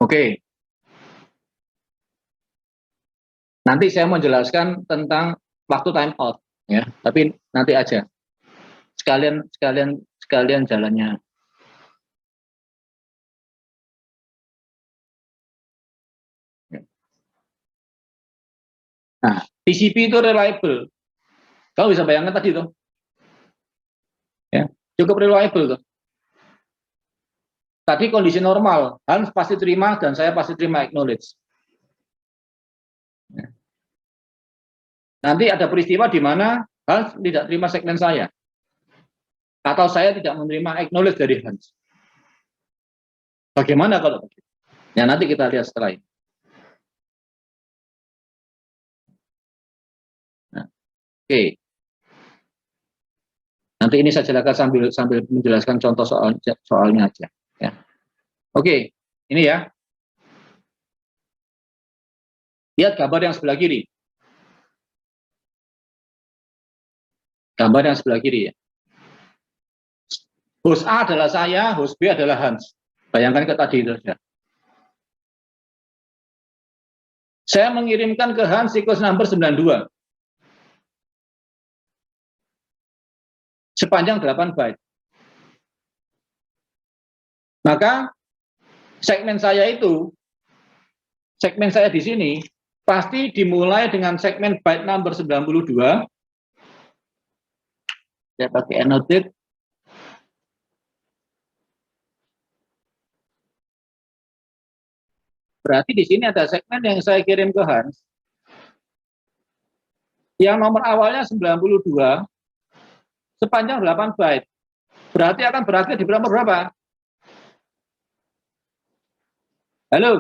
Oke. Nanti saya mau jelaskan tentang waktu time out ya, tapi nanti aja. Sekalian jalannya. Nah, TCP itu reliable. Kau bisa bayangkan tadi tuh. Ya, cukup reliable tuh. Tadi kondisi normal, Hans pasti terima dan saya pasti terima acknowledge. Ya. Nanti ada peristiwa di mana Hans tidak terima segmen saya. Atau saya tidak menerima acknowledge dari Hans. Bagaimana kalau begitu? Ya nanti kita lihat setelah ini. Nah, oke. Nanti ini saya jelaskan sambil menjelaskan contoh soalnya aja. Ya. Oke, ini ya. Lihat gambar yang sebelah kiri. Gambar yang sebelah kiri ya. Host A adalah saya, host B adalah Hans. Bayangkan ke tadi itu ya. Saya mengirimkan ke Hans sequence number 92. Sepanjang 8 byte. Maka segmen saya di sini pasti dimulai dengan segmen byte number 92. Saya pakai annotate. Berarti di sini ada segmen yang saya kirim ke Hans. Yang nomor awalnya 92 sepanjang 8 byte. Berarti akan berakhir di nomor berapa? Halo?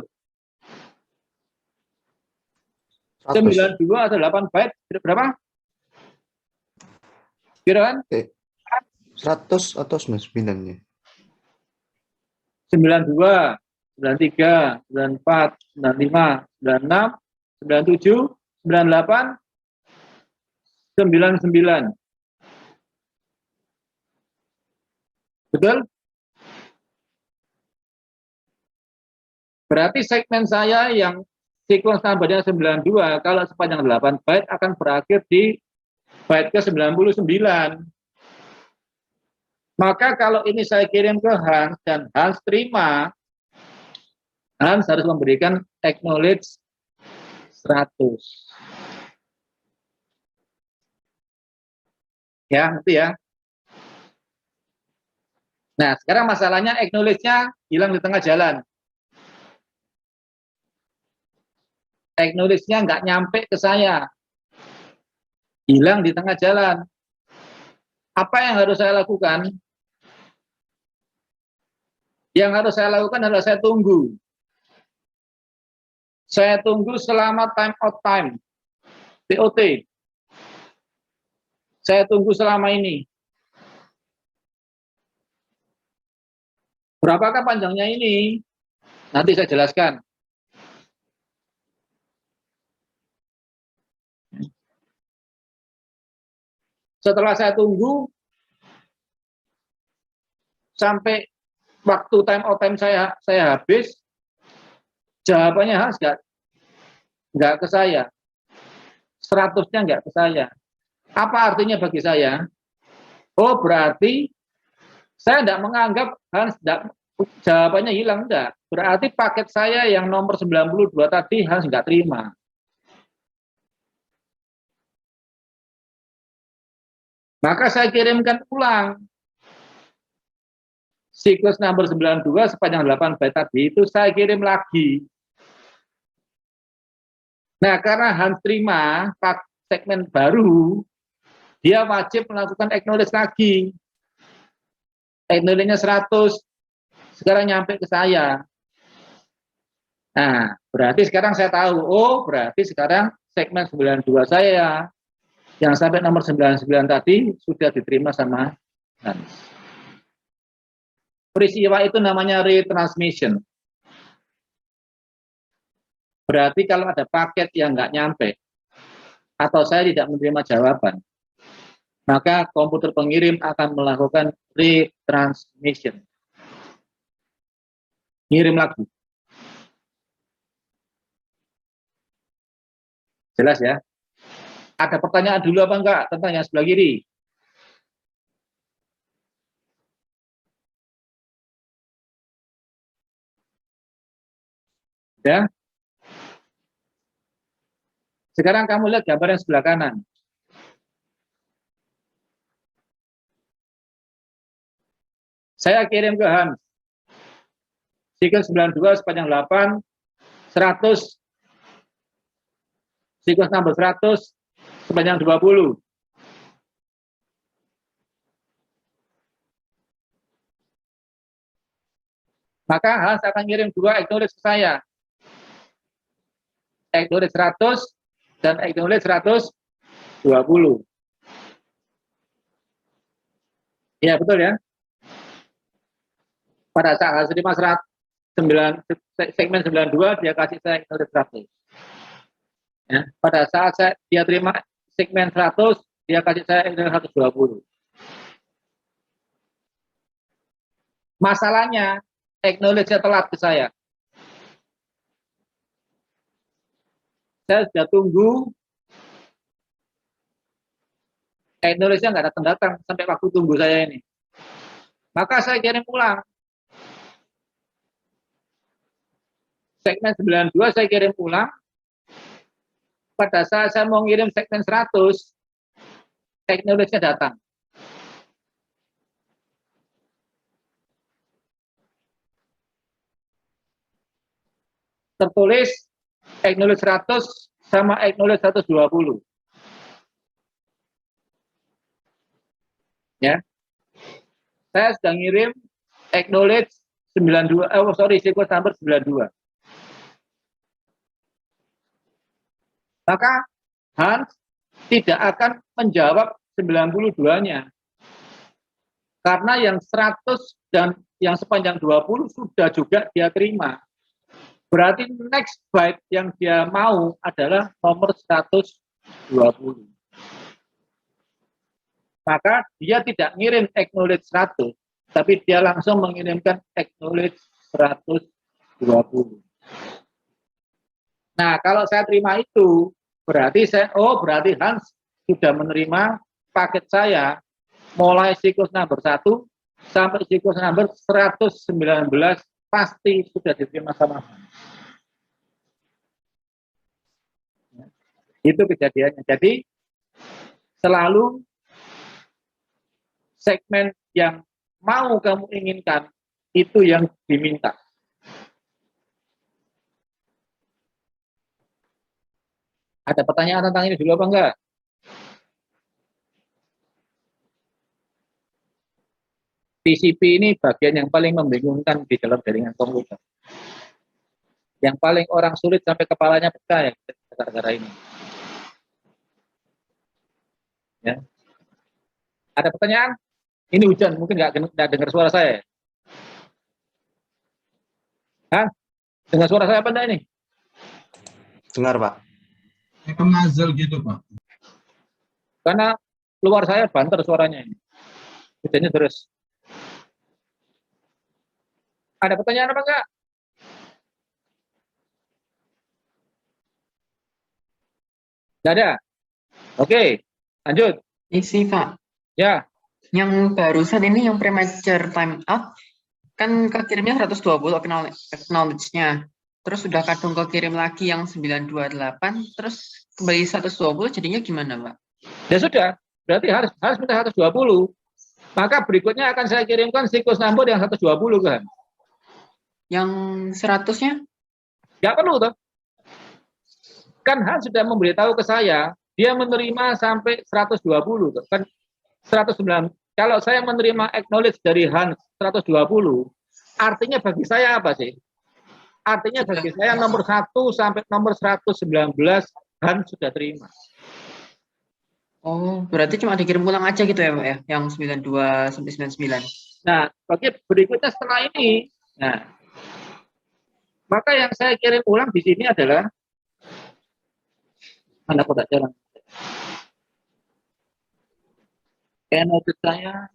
92 atau 8 byte berapa? Kira kan? 100 atau 99-nya? 92, 93, 94, 95, 96, 97, 98, 99. Betul? Berarti segmen saya yang sequence numbernya 92, kalau sepanjang 8 byte akan berakhir di byte ke 99. Maka kalau ini saya kirim ke Hans dan Hans terima, Hans harus memberikan acknowledge 100. Ya, ngerti ya? Nah, sekarang masalahnya acknowledge-nya hilang di tengah jalan. Acknowledge-nya nggak nyampe ke saya. Hilang di tengah jalan. Apa yang harus saya lakukan? Yang harus saya lakukan adalah saya tunggu. Saya tunggu selama time out time. TOT. Saya tunggu selama ini. Berapakah panjangnya ini? Nanti saya jelaskan. Setelah saya tunggu sampai waktu time out time saya habis, jawabannya harus nggak ke saya. 100-nya nggak ke saya. Apa artinya bagi saya? Oh, berarti saya tidak menganggap Hans jawabannya hilang, enggak. Berarti paket saya yang nomor 92 tadi Hans nggak terima. Maka saya kirimkan ulang. Sequence number 92 sepanjang 8 byte tadi itu saya kirim lagi. Nah, karena Hans terima segmen baru, dia wajib melakukan acknowledge lagi. Acknowledge-nya 100, sekarang nyampe ke saya. Nah, berarti sekarang saya tahu, oh berarti sekarang segmen 92 saya yang sampai nomor 99 tadi sudah diterima sama Hans. Peristiwa itu namanya retransmission. Berarti kalau ada paket yang nggak nyampe, atau saya tidak menerima jawaban, maka komputer pengirim akan melakukan retransmission. Ngirim lagi. Jelas ya? Ada pertanyaan dulu apa enggak tentang yang sebelah kiri? Ya. Sekarang kamu lihat gambar yang sebelah kanan. Saya kirim ke Hans. Siklus 92 sepanjang 8, 100, siklus number 100 sepanjang 20. Maka Hans akan kirim 2 acknowledge ke saya. Acknowledge 100 dan acknowledge 120. Iya, betul ya. Pada saat Hans terima 9, segmen 92, dia kasih saya acknowledge 100. Ya. Pada saat dia terima segmen 100, dia kasih saya acknowledge 120. Masalahnya, acknowledge-nya telat ke saya. Saya sudah tunggu, acknowledge-nya nggak datang-datang sampai waktu tunggu saya ini. Maka saya kirim ulang. Segmen 92 saya kirim ulang. Pada saat saya mau ngirim segmen 100, acknowledge-nya datang. Tertulis acknowledge 100 sama acknowledge 120. Ya. Saya sudah ngirim acknowledge 92, sequence number 92. Maka Hans tidak akan menjawab 92-nya. Karena yang 100 dan yang sepanjang 20 sudah juga dia terima. Berarti next byte yang dia mau adalah nomor 120. Maka dia tidak ngirim acknowledge 100, tapi dia langsung mengirimkan acknowledge 120. Nah, kalau saya terima itu, berarti berarti Hans sudah menerima paket saya mulai siklus number 1 sampai siklus number 119 pasti sudah diterima sama Hans. Itu kejadiannya. Jadi selalu segmen yang mau kamu inginkan itu yang diminta. Ada pertanyaan tentang ini dulu apa enggak? TCP ini bagian yang paling membingungkan di dalam jaringan komputer. Yang paling orang sulit sampai kepalanya pecah ya gara-gara ini. Ya. Ada pertanyaan? Ini hujan, mungkin nggak dengar suara saya. Hah? Dengar suara saya apa enggak ini? Dengar, Pak. Nasal gitu, Pak. Karena keluar saya banter suaranya ini. Hujannya terus. Ada pertanyaan apa enggak? Enggak ada? Oke, lanjut. Isi, Pak. Ya, Yang barusan ini yang premature time out, kan kekirimnya 120 acknowledge-nya. Terus sudah kadung kekirim lagi yang 928, terus kembali 120, jadinya gimana, Pak? ya sudah. Berarti harus minta 120. Maka berikutnya akan saya kirimkan siklus number yang 120 kan. Yang 100-nya? Nggak perlu toh. Kan Hans sudah memberitahu ke saya, dia menerima sampai 120 toh. Kan 109. Kalau saya menerima acknowledge dari Hans 120, artinya bagi saya apa sih? Artinya bagi saya nomor 1 sampai nomor 119 Hans sudah terima. Oh, berarti cuma dikirim ulang aja gitu ya, Pak ya? Yang 92 sampai 99. Nah, bagi berikutnya setelah ini, nah, maka yang saya kirim ulang di sini adalah mana kotak jalan. Acknowledge saya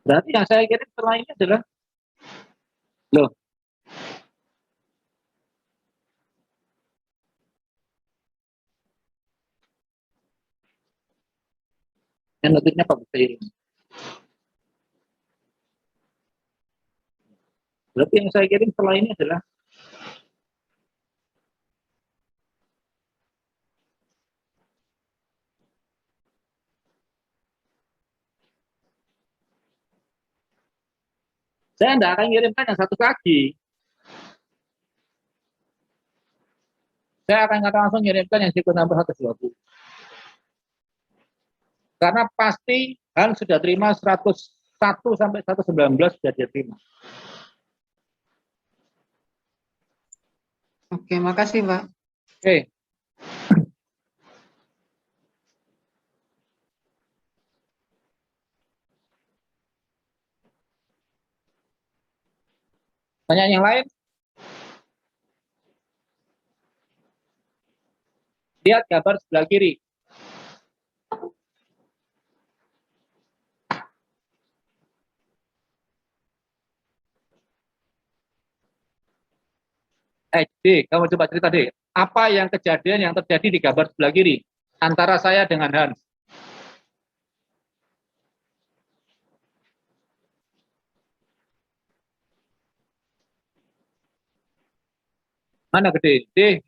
Berarti yang saya kirim setelah ini adalah, loh, yang notifnya Pak Bukhari. Berarti yang saya kirim setelah ini adalah, saya tidak akan kirimkan yang satu lagi. Saya akan langsung kirimkan yang siklus nomor 120. Karena pasti Han sudah terima 101 sampai 119 sudah dia terima. Oke, makasih Pak. Oke. Tanya yang lain? Lihat gambar sebelah kiri. Kamu coba cerita deh. Apa yang kejadian yang terjadi di gambar sebelah kiri antara saya dengan Hans? Mana gede? D.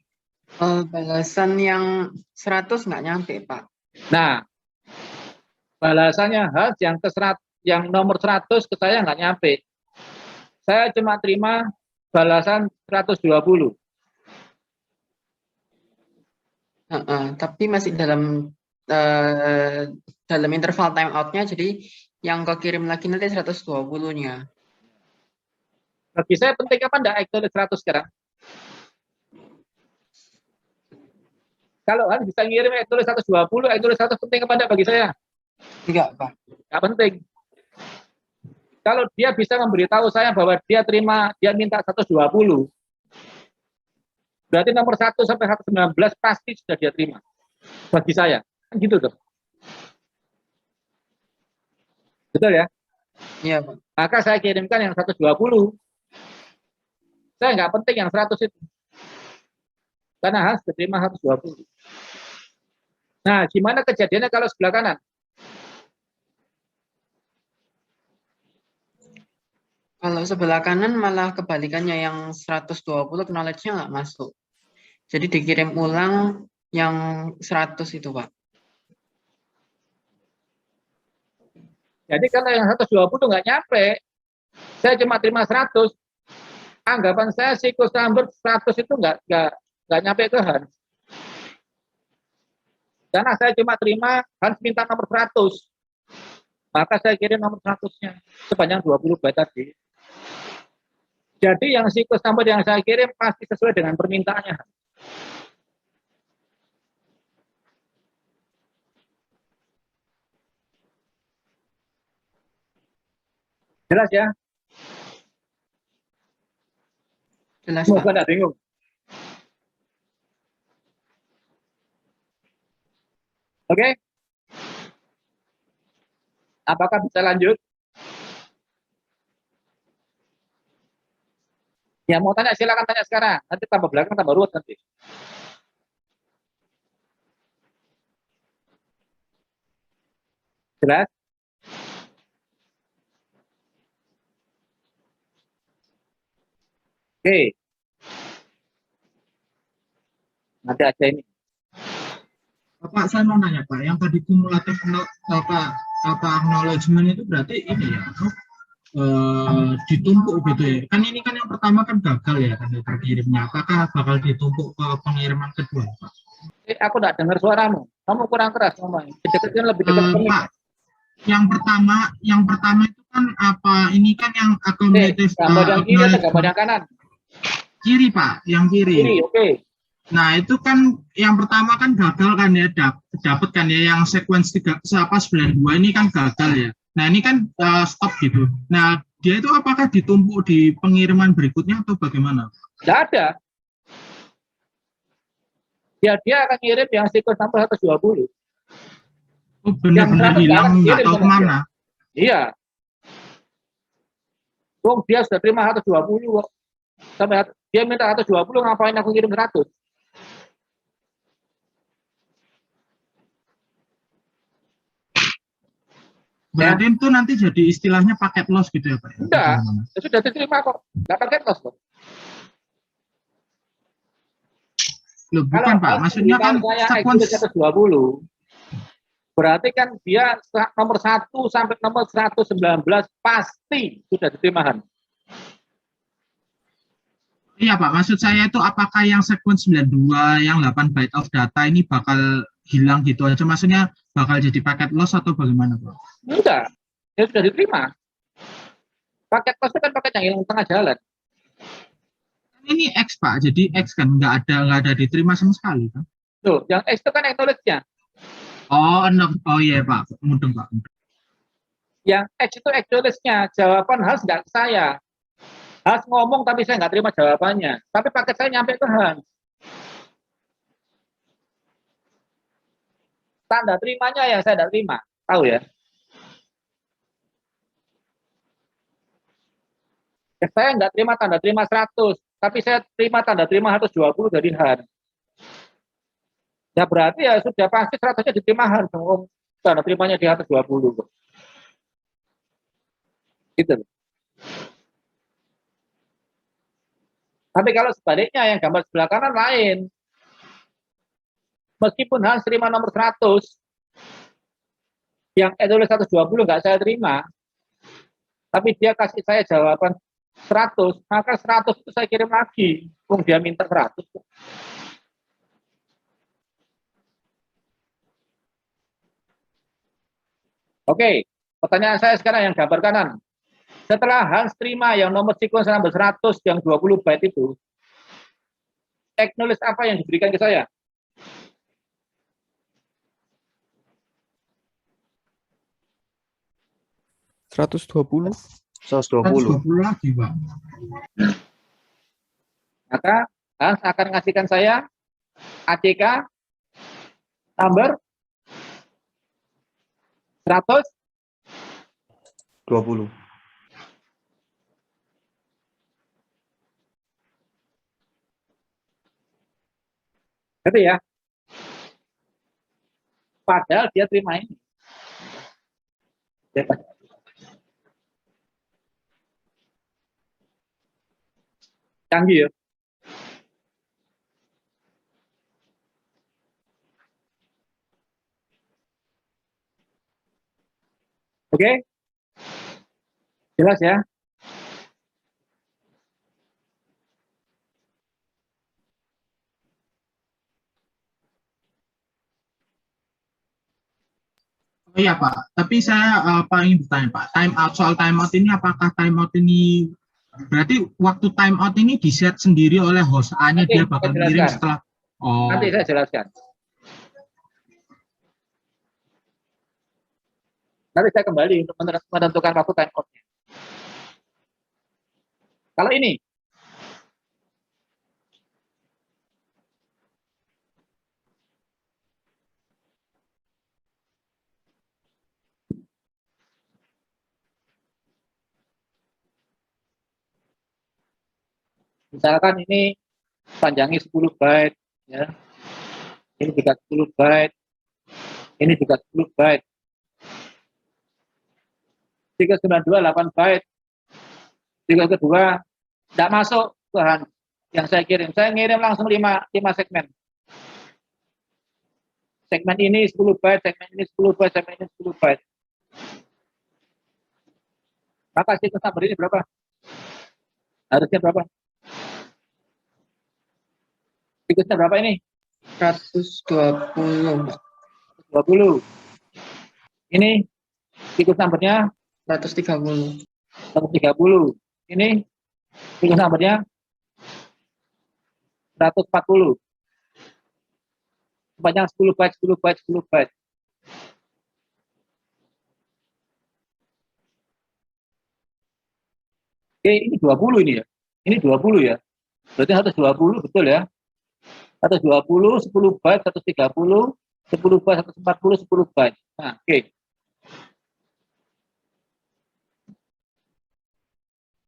Balasan yang 100 nggak nyampe, Pak. Nah, balasannya Hans yang ke 100, yang nomor 100 ke saya nggak nyampe. Saya cuma terima balasan 120. Tapi masih dalam interval time out-nya, jadi yang kekirim lagi nanti 120-nya. Bagi saya penting apa enggak acknowledge 100 sekarang? Kalau Hans bisa ngirim acknowledge 120, acknowledge 100 penting apa enggak bagi saya? Enggak, Pak. Enggak penting. Kalau dia bisa memberitahu saya bahwa dia minta 120, berarti nomor 1 sampai 119 pasti sudah dia terima. Bagi saya, kan gitu tuh. Betul ya? Iya, Pak. Maka saya kirimkan yang 120. Saya nggak penting yang 100 itu. Karena Hans diterima 120. Nah, gimana kejadiannya kalau sebelah kanan? Kalau sebelah kanan malah kebalikannya, yang 120 knowledge-nya nggak masuk. Jadi dikirim ulang yang 100 itu, Pak. Jadi kalau yang 120 nggak nyampe, saya cuma terima 100. Anggapan saya siklus number 100 itu nggak nyampe ke Hans. Karena saya cuma terima Hans minta nomor 100. Maka saya kirim nomor 100-nya sepanjang 20 byte tadi. Jadi yang siklus number yang saya kirim pasti sesuai dengan permintaannya. Jelas ya? Jelas, Semoga Pak. tidak bingung. Oke? Apakah bisa lanjut? Ya mau tanya silakan tanya sekarang. Nanti tambah belakang tambah ruwet nanti. Jelas? Oke. Nanti aja ini. Pak, saya mau nanya Pak, yang tadi kumulatif acknowledgement itu berarti ini ya, ditumpuk gitu ya. Kan ini kan yang pertama kan gagal ya kan terkirimnya. Apakah bakal ditumpuk ke pengiriman kedua, Pak? Aku tidak dengar suaramu. Kamu kurang keras ngomongnya. Deketin lebih dekat ke mic. Pak, yang pertama itu kan apa? Ini kan yang accumulative gambar yang kiri atau gambar yang kanan? Kiri, Pak, yang kiri. Kiri, oke. Nah, itu kan yang pertama kan gagal kan ya, dapat kan ya yang sequence 92 ini kan gagal ya. Nah, ini kan stop gitu. Nah, dia itu apakah ditumpuk di pengiriman berikutnya atau bagaimana? Tidak ada. Dia akan ngirim yang siklus sampai 120. Oh, benar-benar hilang, nggak tahu kemana. Iya. Wong dia sudah terima 120 kok. Sampai dia minta 120, ngapain aku kirim 100? Berarti itu nanti jadi istilahnya paket loss gitu ya Pak? Enggak, ya sudah diterima kok. Enggak pakai tos kok. Loh, bukan Pak, maksudnya kan sequence 120, berarti kan dia nomor 1 sampai nomor 119 pasti sudah diterima. Iya Pak, maksud saya itu apakah yang sequence 92, yang 8 byte of data ini bakal hilang gitu aja? Maksudnya bakal jadi paket loss atau bagaimana Pak? Enggak, ya sudah diterima. Paket loss itu kan paket yang hilang tengah jalan. Ini X Pak, jadi X kan nggak ada diterima sama sekali kan? Tuh, yang X itu kan acknowledge-nya. Oh, oh iya Pak, mudeng Pak. Yang X itu acknowledge-nya, jawaban Hans nggak ke saya. Hans ngomong tapi saya nggak terima jawabannya. Tapi paket saya nyampe ke Hans. Tanda terimanya yang saya tidak terima. Tahu ya? Saya nggak terima tanda terima 100, tapi saya terima tanda terima 120 dari Hans. Ya berarti ya sudah pasti 100-nya diterima Hans. Tanda terimanya di 120. Gitu. Tapi kalau sebaliknya yang gambar sebelah kanan lain. Meskipun Hans terima nomor 100, yang tulis 120 nggak saya terima, tapi dia kasih saya jawaban 100, maka 100 itu saya kirim lagi. Dia minta 100. Oke, pertanyaan saya sekarang yang gambar kanan. Setelah Hans terima yang nomor sequence nomor 100 yang 20 byte itu, acknowledge apa yang diberikan ke saya? $120. 120 lagi Pak. Maka Hans akan ngasihkan saya ACK number 120. Gitu ya. Padahal dia terima ini. Canggih ya. Oke. Jelas ya. Oh iya Pak, tapi saya ingin bertanya Pak, soal time out ini apakah time out ini berarti waktu time out ini di-set sendiri oleh host A-nya, dia bakal kirim setelah. Oh. Nanti saya jelaskan. Nanti saya kembali untuk menentukan waktu time out-nya. Kalau ini, misalkan ini panjangnya 10 byte, ya. Ini juga 10 byte, ini juga 10 byte. 392 8 byte. 3 kedua tidak masuk ke Hans yang saya kirim. Saya ngirim langsung 5 segmen. Segmen ini 10 byte, segmen ini 10 byte, segmen ini 10 byte. Maka sequence number ini berapa? Harusnya berapa? Sequence berapa ini? 120. 120. Ini sequence numbernya 130. 130. Ini sequence numbernya 140. Sepanjang 10 byte, 10 byte, 10 byte. Oke, ini 20 ini ya. Ini 20 ya. Berarti 120 betul ya. 120, 10 byte, 130, 10 byte, 140, 10 byte. Nah, oke.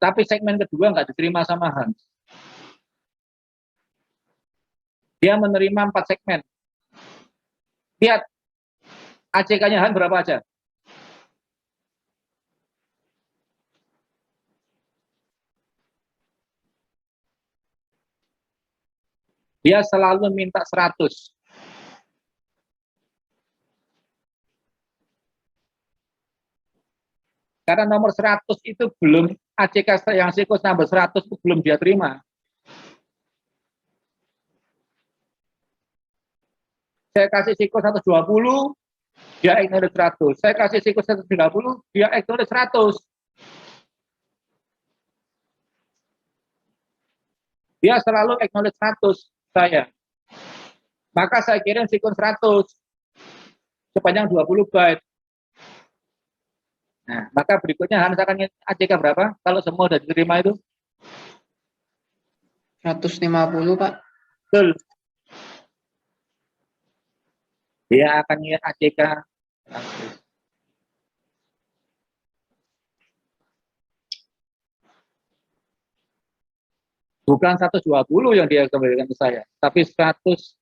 Tapi segmen kedua nggak diterima sama Hans. Dia menerima 4 segmen. Lihat, ACK-nya Hans berapa aja? Dia selalu minta 100. Karena nomor 100 itu belum, ACK yang siklus number 100 itu belum dia terima. Saya kasih siklus 120, dia acknowledge 100. Saya kasih siklus 130, dia acknowledge 100. Dia selalu acknowledge 100 saya. Maka saya kirim siklus 100 sepanjang 20 byte. Nah, maka berikutnya Hans akan ACK berapa? Kalau semua sudah diterima itu? 150, Pak. Betul. Dia akan ngirim ACK 100. Bukan 120 yang dia kembalikan ke saya, tapi 150.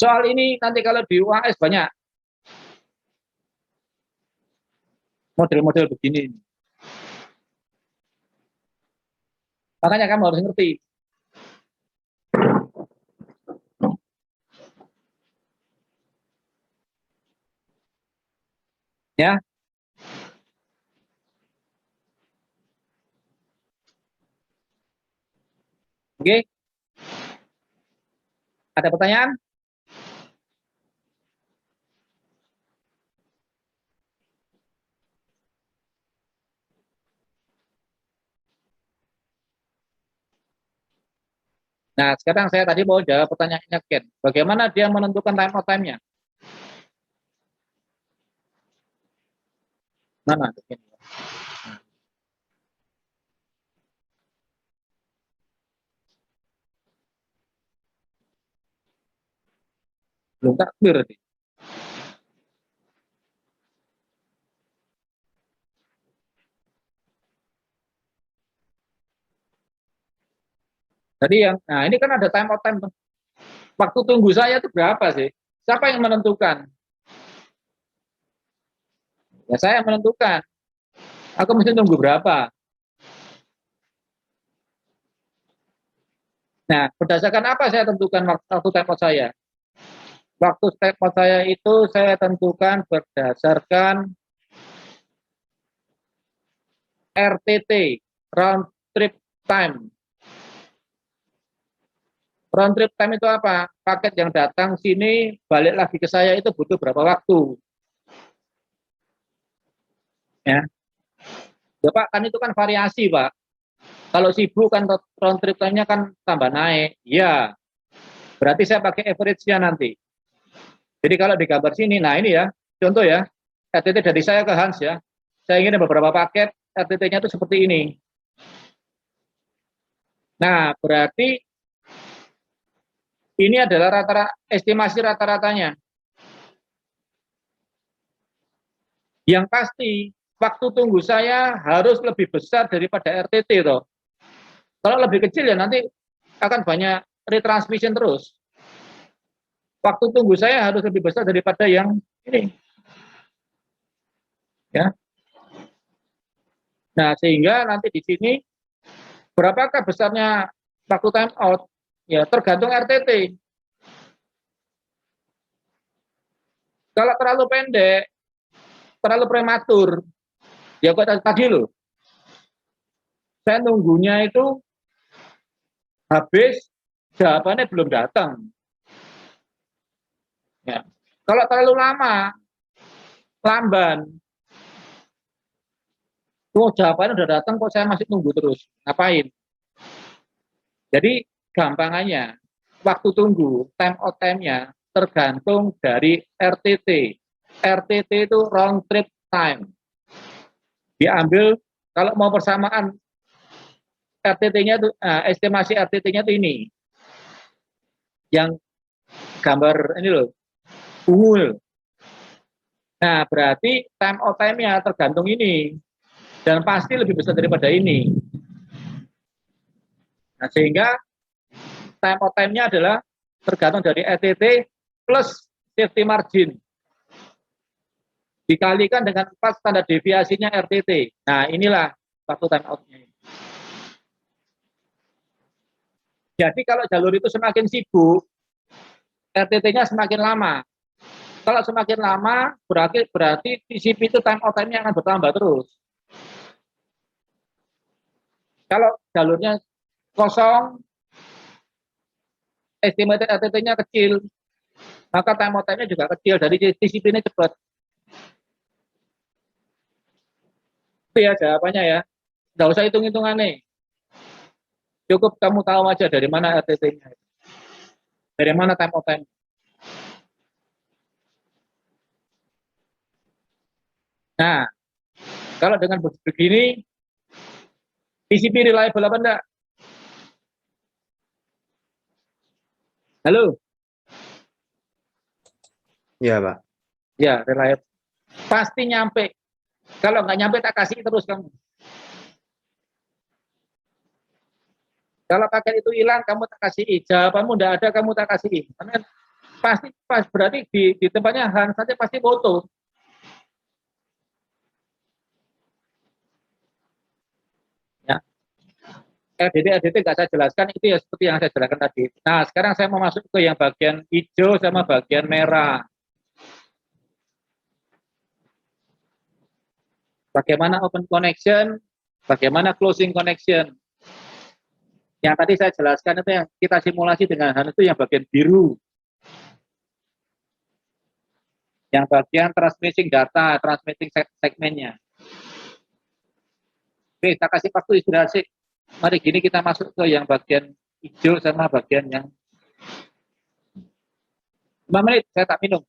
Soal ini nanti kalau di UAS banyak model-model begini. Makanya kamu harus ngerti. Ya. Oke. Ada pertanyaan? Nah, sekarang saya tadi mau jawab pertanyaannya Ken. Bagaimana dia menentukan time out time-nya? Mana? Belum tak clear. Tadi yang, nah ini kan ada time out time. Waktu tunggu saya itu berapa sih? Siapa yang menentukan? Ya saya yang menentukan. Aku mesti tunggu berapa? Nah, berdasarkan apa saya tentukan waktu time out saya? Waktu time out saya itu saya tentukan berdasarkan RTT, round trip time. Round trip time itu apa? Paket yang datang sini balik lagi ke saya itu butuh berapa waktu? Ya, ya Pak, kan itu kan variasi Pak. Kalau sibuk kan round trip time-nya kan tambah naik. Ya, berarti saya pakai average-nya nanti. Jadi kalau di gambar sini, nah ini ya, contoh ya, RTT dari saya ke Hans ya. Saya ingin beberapa paket, RTT-nya itu seperti ini. Nah, berarti ini adalah estimasi rata-ratanya. Yang pasti, waktu tunggu saya harus lebih besar daripada RTT toh. Kalau lebih kecil ya nanti akan banyak retransmission terus. Waktu tunggu saya harus lebih besar daripada yang ini. Ya. Nah, sehingga nanti di sini berapakah besarnya waktu time out? Ya, tergantung RTT. Kalau terlalu pendek, terlalu prematur, ya kok tadi loh. Saya nunggunya itu habis, jawabannya belum datang. Ya. Kalau terlalu lama, lamban, jawabannya udah datang kok saya masih nunggu terus. Ngapain? Jadi gampangannya, waktu tunggu, time out time-nya tergantung dari RTT. RTT itu round trip time. Diambil, kalau mau persamaan, RTT-nya itu, estimasi RTT-nya itu ini. Yang gambar ini loh, ungu. Nah, berarti time out time-nya tergantung ini. Dan pasti lebih besar daripada ini. Nah, sehingga time out time-nya adalah tergantung dari RTT plus safety margin. Dikalikan dengan 4 standar deviasinya RTT. Nah, inilah waktu time out-nya. Jadi kalau jalur itu semakin sibuk, RTT-nya semakin lama. Kalau semakin lama, berarti TCP itu time out time-nya akan bertambah terus. Kalau jalurnya kosong, estimated RTT-nya kecil, maka time out time-nya juga kecil, dari TCP-nya cepat. Itu ya jawabannya ya. Nggak usah hitung-hitungan nih. Cukup kamu tahu aja dari mana RTT-nya. Dari mana time out time. Nah, kalau dengan begini, TCP reliable apa enggak? Halo? Iya, Pak. Ya, reliable. Pasti nyampe. Kalau nggak nyampe, tak kasih terus kamu. Kalau paket itu hilang, kamu tak kasih. Jawabanmu nggak ada, kamu tak kasih. Karena pasti pas berarti di tempatnya Hans saja pasti foto. Ya. RDT nggak saya jelaskan, itu ya seperti yang saya jelaskan tadi. Nah, sekarang saya mau masuk ke yang bagian hijau sama bagian merah. Bagaimana open connection, bagaimana closing connection. Yang tadi saya jelaskan itu yang kita simulasi dengan Hans itu yang bagian biru. Yang bagian transmitting data, transmitting segmennya. Oke, kita kasih waktu istirahat sih. Mari gini kita masuk ke yang bagian hijau sama bagian yang 5 menit, saya tak minum.